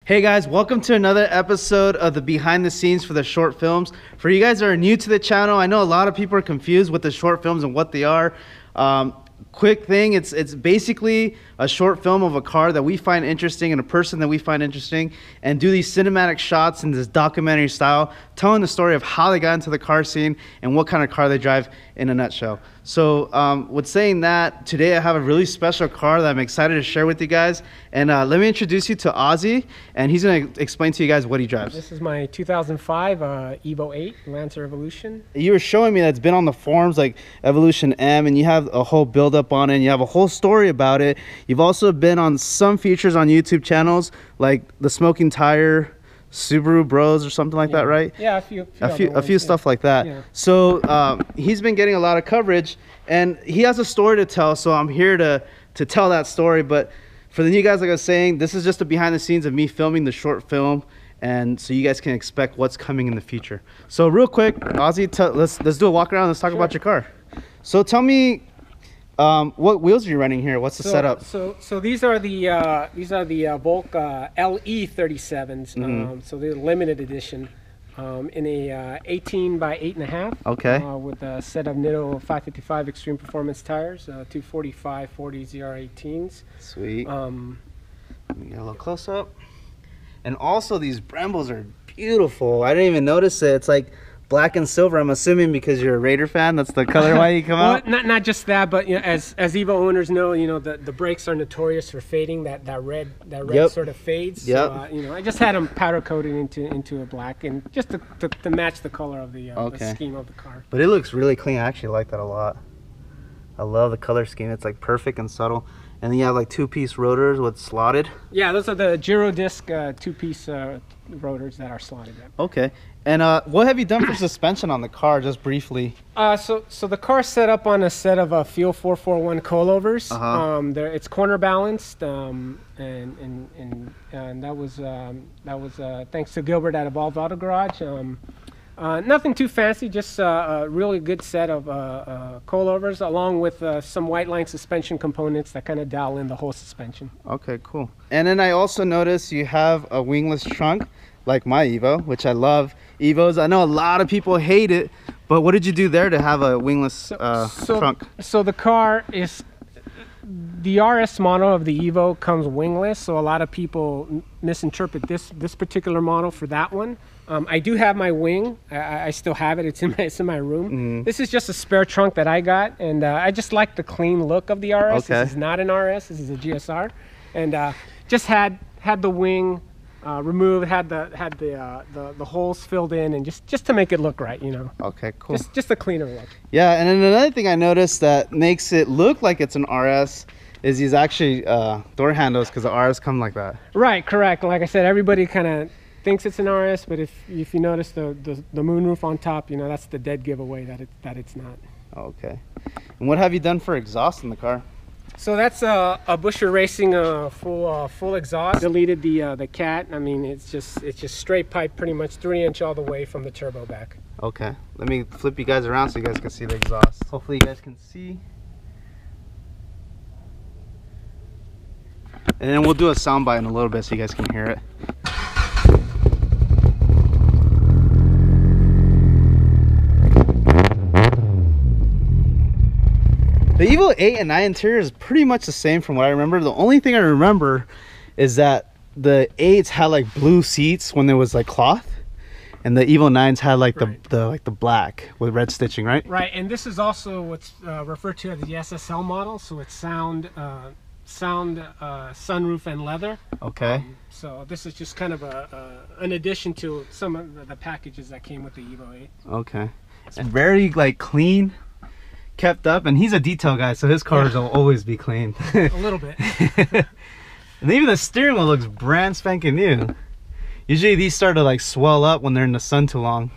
Hey guys, welcome to another episode of the behind the scenes for the short films. For you guys that are new to the channel, I know a lot of people are confused with the short films and what they are. Quick thing, it's basically a short film of a car that we find interesting and a person that we find interesting, and do these cinematic shots in this documentary style, telling the story of how they got into the car scene and what kind of car they drive in a nutshell. So with saying that, today I have a really special car that I'm excited to share with you guys. And let me introduce you to Ozzie, and he's going to explain to you guys what he drives. This is my 2005 Evo 8 Lancer Evolution. You were showing me that's been on the forums like Evolution M, and you have a whole build up on it, and you have a whole story about it. You've also been on some features on YouTube channels like the Smoking Tire, Subaru Bros or something like that, right? Yeah, a few stuff like that. Yeah. So he's been getting a lot of coverage, and he has a story to tell, so I'm here to tell that story. But for the new guys, like I was saying, this is just a behind the scenes of me filming the short film, and so you guys can expect what's coming in the future. So real quick, Ozzie, let's do a walk around. Let's talk about your car. So tell me, what wheels are you running here? What's the setup? So these are the Volk LE 37s. So they're limited edition, in a 18 by 8.5. Okay. With a set of Nitto 555 Extreme Performance tires, 245 40 ZR18s. Sweet. Let me get a little close up. And also these Brembos are beautiful. I didn't even notice it. It's like black and silver. I'm assuming because you're a Raider fan, that's the color why you come out. Not just that, but as Evo owners know, the brakes are notorious for fading. That red sort of fades. Yep. So I just had them powder coated into a black, and just to match the color of the scheme of the car. But it looks really clean. I actually like that a lot. I love the color scheme. It's like perfect and subtle. And then you have like two-piece rotors with slotted. Yeah, those are the Giro disc two-piece rotors that are slotted in. Okay. And what have you done for suspension on the car, just briefly? So the car's set up on a set of Fuel 441 coilovers. It's corner balanced, and that was thanks to Gilbert at Evolved Auto Garage. Nothing too fancy, just a really good set of coilovers, along with some white line suspension components that kind of dial in the whole suspension. Okay, cool. And then I also noticed you have a wingless trunk, like my Evo, which I love. Evos, I know a lot of people hate it, but what did you do there to have a wingless trunk? So the car is, the RS model of the Evo comes wingless, so a lot of people misinterpret this particular model for that one. I do have my wing. I still have it. It's in my room. This is just a spare trunk that I got, and I just like the clean look of the RS. Okay. This is not an RS. This is a GSR, and just had the wing removed, had the holes filled in, and just to make it look right, Okay, cool. Just a cleaner look. Yeah, and then another thing I noticed that makes it look like it's an RS is these actually door handles, because the RS come like that. Right, correct. Like I said, everybody kind of thinks it's an RS, but if you notice the moonroof on top, that's the dead giveaway that it's not. Okay. And what have you done for exhaust in the car? So that's a Buescher Racing full exhaust. Deleted the cat. I mean, it's just straight pipe, pretty much 3-inch all the way from the turbo back. Okay. Let me flip you guys around so you guys can see the exhaust. Hopefully you guys can see. And then we'll do a soundbite in a little bit so you guys can hear it. The Evo 8 and 9 interior is pretty much the same from what I remember. The only thing I remember is that the 8s had like blue seats when there was like cloth, and the Evo 9s had like the black with red stitching, right? Right, and this is also what's referred to as the SSL model, so it's sound, sunroof, and leather. Okay. So this is just kind of an addition to some of the packages that came with the Evo 8. Okay. It's very like clean, kept up, and he's a detail guy, so his cars will always be clean. A little bit. And even the steering wheel looks brand spanking new. Usually these start to like swell up when they're in the sun too long.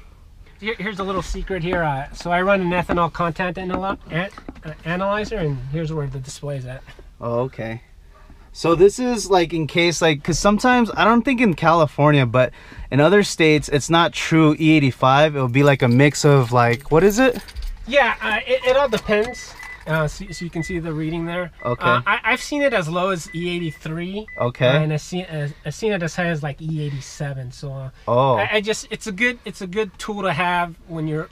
Here's a little secret here. So I run an ethanol content analyzer, and here's where the display's at. Oh, okay. So this is like in case, like, because sometimes, I don't think in California, but in other states, it's not true E85. It'll be like a mix of like, what is it? Yeah, it all depends. So you can see the reading there. Okay. I've seen it as low as E83. Okay. And I've seen it as high as like E87. So I just it's a good tool to have when you're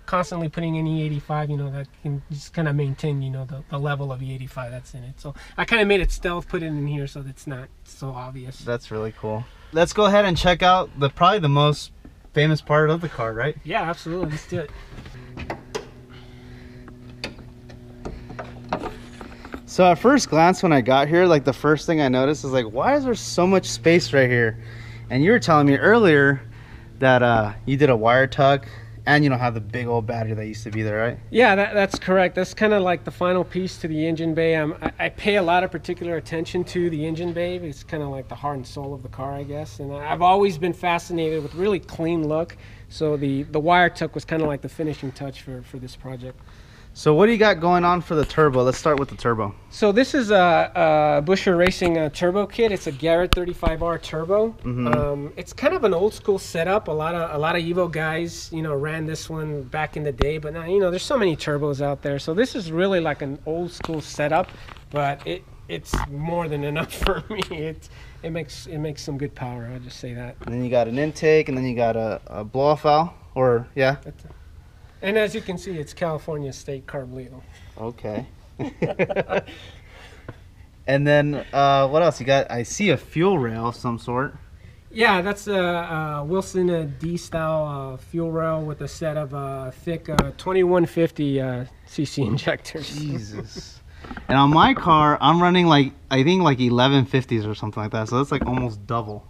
constantly putting in E85. You know, that can just kind of maintain, you know, the level of E85 that's in it. So I kind of made it stealth, put it in here so that it's not so obvious. That's really cool. Let's go ahead and check out probably the most famous part of the car, right? Yeah, absolutely. Let's do it. So at first glance when I got here, like the first thing I noticed is like, why is there so much space right here? And you were telling me earlier that you did a wire tuck and you don't have the big old battery that used to be there, right? Yeah, that's correct. That's kind of like the final piece to the engine bay. I pay a lot of particular attention to the engine bay. It's kind of like the heart and soul of the car, I guess. And I've always been fascinated with really clean look. So the wire tuck was kind of like the finishing touch for this project. So what do you got going on for the turbo? Let's start with the turbo. So this is a Buescher Racing turbo kit. It's a Garrett 35R turbo. Mm-hmm. It's kind of an old school setup. A lot of Evo guys, you know, ran this one back in the day. But now, you know, there's so many turbos out there. So this is really like an old school setup, but it's more than enough for me. It makes some good power. I'll just say that. And then you got an intake, and then you got a blow-off valve, or yeah. And as you can see, it's California state carb legal. Okay. And then what else you got? I see a fuel rail of some sort. Yeah, that's a Wilson D-style fuel rail with a set of thick 2150 cc injectors. Jesus. And on my car, I'm running like, I think like 1150s or something like that. So that's like almost double.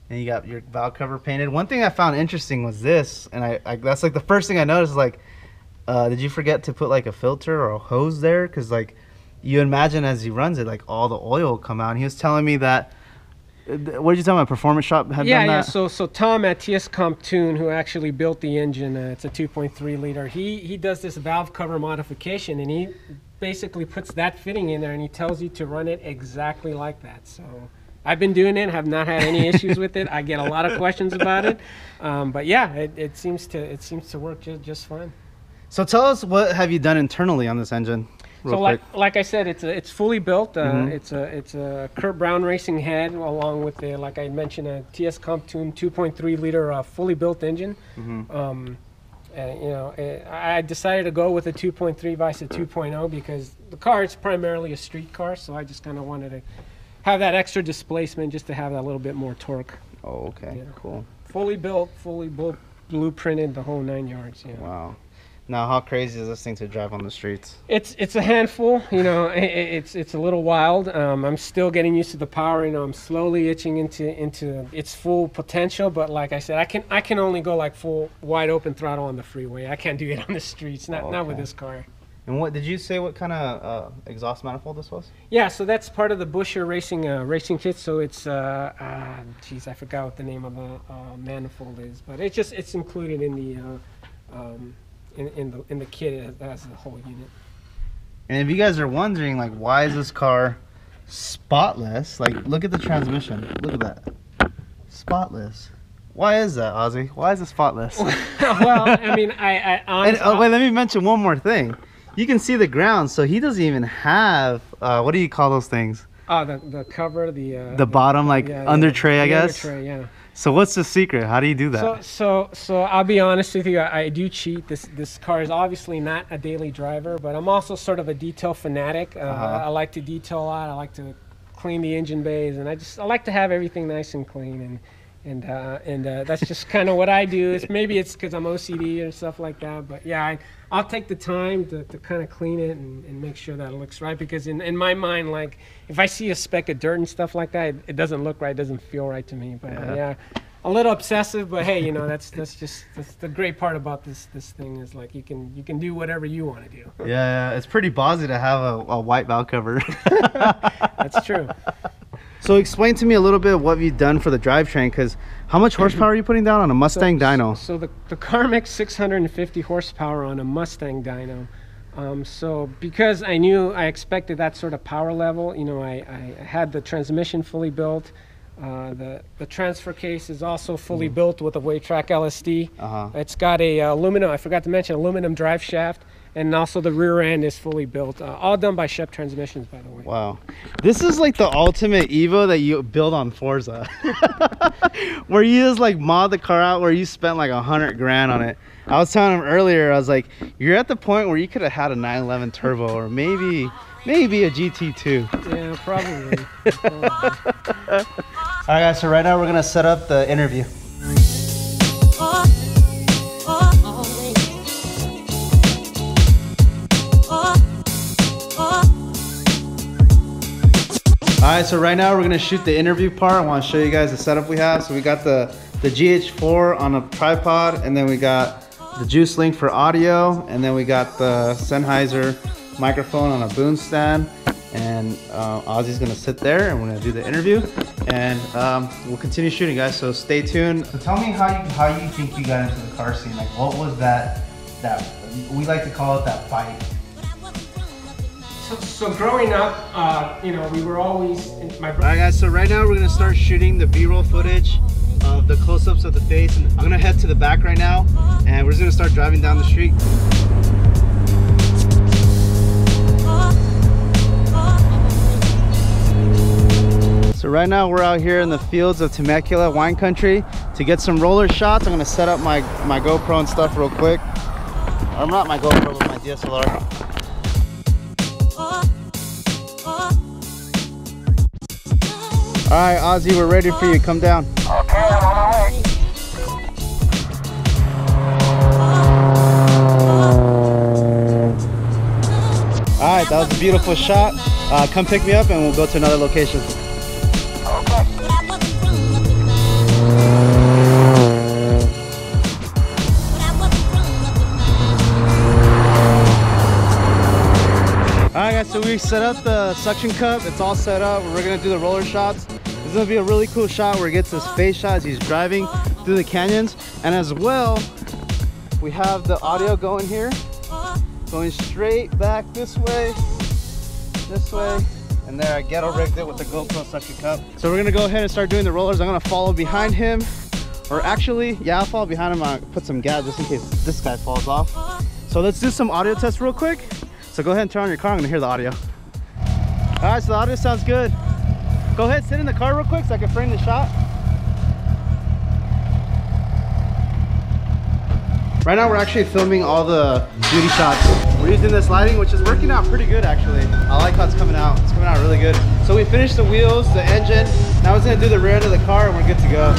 And you got your valve cover painted. One thing I found interesting was this, and I that's like the first thing I noticed. Like, did you forget to put like a filter or a hose there? Because like, you imagine as he runs it, like all the oil will come out. And he was telling me that. What did you tell me? Performance Shop had done that? Yeah. So Tom at TS Comp Tune, who actually built the engine, it's a 2.3 liter. He does this valve cover modification, and he basically puts that fitting in there, and he tells you to run it exactly like that. So. I've been doing it, have not had any issues with it. I get a lot of questions about it, but yeah, it seems to work just fine. So tell us, what have you done internally on this engine? So like I said, it's fully built. It's a Kurt Brown Racing head, along with the, like I mentioned, a TS Comp Tune 2.3 liter fully built engine. You know, I decided to go with a 2.3 vice a 2.0 because the car is primarily a street car, so I just kind of wanted to have that extra displacement just to have that little bit more torque. Oh, okay, yeah. Cool. Fully built, fully blueprinted, the whole 9 yards. Yeah. Wow. Now, how crazy is this thing to drive on the streets? It's a handful. You know, it's a little wild. I'm still getting used to the power. You know, I'm slowly itching into its full potential. But like I said, I can only go like full wide open throttle on the freeway. I can't do it on the streets. Not with this car. And what did you say? What kind of exhaust manifold this was? Yeah, so that's part of the Buescher racing kit. So it's geez, I forgot what the name of the manifold is, but it's included in the kit as a whole unit. And if you guys are wondering, like, why is this car spotless? Like, look at the transmission. Look at that, spotless. Why is that, Ozzie? Why is it spotless? Well, I mean, I honestly... And, wait, let me mention one more thing. You can see the ground, so he doesn't even have, what do you call those things? Oh, the cover, the bottom, like, under tray, I guess? Under tray, yeah. So what's the secret? How do you do that? So I'll be honest with you, I do cheat. This car is obviously not a daily driver, but I'm also sort of a detail fanatic. I like to detail a lot. I like to clean the engine bays, and I like to have everything nice and clean, and that's just kind of what I do. Maybe it's because I'm OCD and stuff like that, but yeah, I'll take the time to kind of clean it and make sure that it looks right, because in my mind, like, if I see a speck of dirt and stuff like that, it doesn't look right, it doesn't feel right to me. But yeah, a little obsessive, but hey, you know, that's the great part about this thing is, like, you can do whatever you want to do. Yeah, it's pretty ballsy to have a white valve cover. That's true. So explain to me a little bit what you've done for the drivetrain, because how much horsepower are you putting down on a Mustang dyno? So the car makes 650 horsepower on a Mustang dyno. So because I expected that sort of power level, you know, I had the transmission fully built. The transfer case is also fully built with a Waytrack LSD. Uh-huh. It's got a aluminum, I forgot to mention, aluminum drive shaft, and also the rear end is fully built. All done by Shep Transmissions, by the way. Wow. This is like the ultimate Evo that you build on Forza. Where you just like mod the car out where you spent like 100 grand on it. I was telling him earlier, I was like, you're at the point where you could have had a 911 turbo or maybe a GT2. Yeah, probably. All right, guys, so right now we're gonna set up the interview. All right, so right now we're gonna shoot the interview part. I wanna show you guys the setup we have. So we got the GH4 on a tripod, and then we got the Juice Link for audio, and then we got the Sennheiser microphone on a boom stand. And Ozzie's gonna sit there and we're gonna do the interview, and we'll continue shooting, guys, so stay tuned. So tell me how you think you got into the car scene. Like, what was that we like to call it that fight? So growing up, you know, we were always my brother. Alright, guys, so right now we're gonna start shooting the B-roll footage of the close-ups of the face, and I'm gonna head to the back right now, and we're just gonna start driving down the street. So right now we're out here in the fields of Temecula wine country to get some roller shots. I'm gonna set up my GoPro and stuff real quick. Or not my GoPro, but my DSLR. All right, Ozzie, we're ready for you. Come down. Okay, I'm on my way. All right, that was a beautiful shot. Come pick me up and we'll go to another location. Alright, guys, so we set up the suction cup. It's all set up. We're gonna do the roller shots. This is gonna be a really cool shot where it gets this face shot as he's driving through the canyons. And as well, we have the audio going here, going straight back this way, and there I ghetto rigged it with the GoPro suction cup. So we're gonna go ahead and start doing the rollers. I'm gonna follow behind him, or actually, yeah, I'll follow behind him. I'll put some gas just in case this guy falls off. So let's do some audio tests real quick. So go ahead and turn on your car. I'm gonna hear the audio. All right, so the audio sounds good. Go ahead, sit in the car real quick so I can frame the shot. Right now we're actually filming all the beauty shots. We're using this lighting, which is working out pretty good actually. I like how it's coming out. It's coming out really good. So we finished the wheels, the engine. Now we're gonna do the rear end of the car and we're good to go.